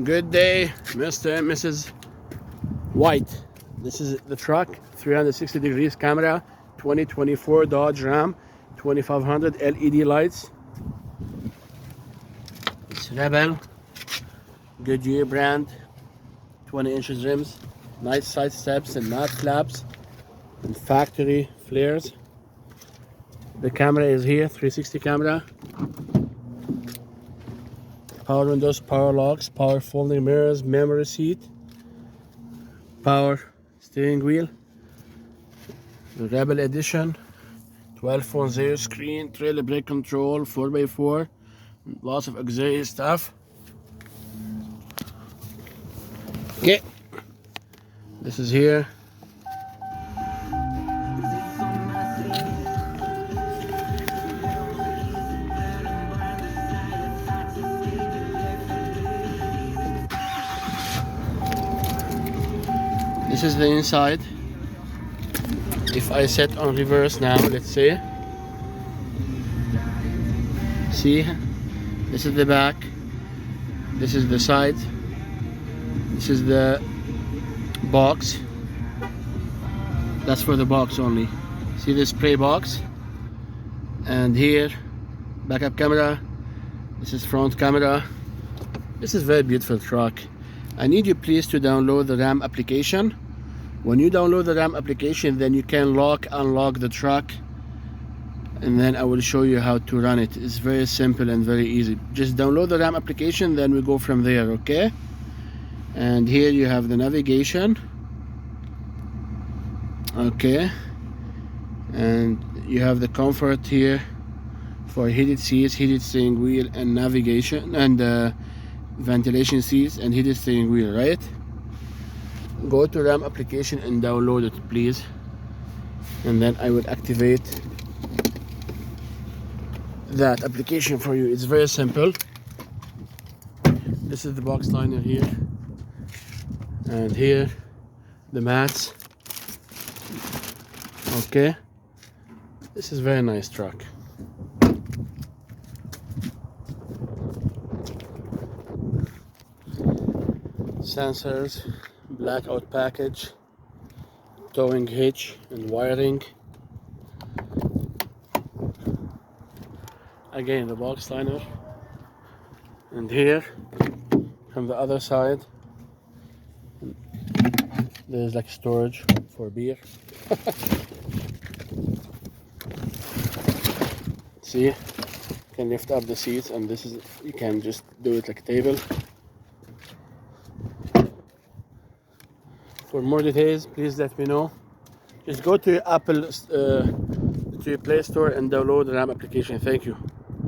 Good day, Mr. and Mrs. White. This is the truck, 360 degrees camera, 2024 Dodge Ram 2500 LED lights. It's Rebel, Goodyear brand, 20 inches rims, nice side steps and matte flaps, and factory flares. The camera is here, 360 camera. Power windows, power locks, power folding mirrors, memory seat, power steering wheel. The Rebel edition, 12.0 screen, trailer brake control, 4x4, lots of auxiliary stuff. Okay, this is here. This is the inside. If I set on reverse now, let's say, see, this is the back, this is the side, this is the box. That's for the box only. See the spray box, and here backup camera. This is front camera. This is very beautiful truck. I need you please to download the Ram application. When you download the Ram application, then you can unlock the truck, and then I will show you how to run it. It's very simple and very easy. Just download the Ram application, then we go from there, okay? And here you have the navigation, okay? And you have the comfort here for heated seats, heated steering wheel, and navigation, and ventilation seats and heated steering wheel, right? Go to Ram application and download it, please, and then I will activate that application for you. It's very simple. This is the box liner here, and here the mats. Okay, this is a very nice truck. Sensors, blackout package, towing hitch and wiring. Again, the box liner. And here from the other side there's like storage for beer. See, you can lift up the seats, and this is, you can just do it like a table. For more details, please let me know. Just go to Apple, to your Play Store, and download the Ram application. Thank you.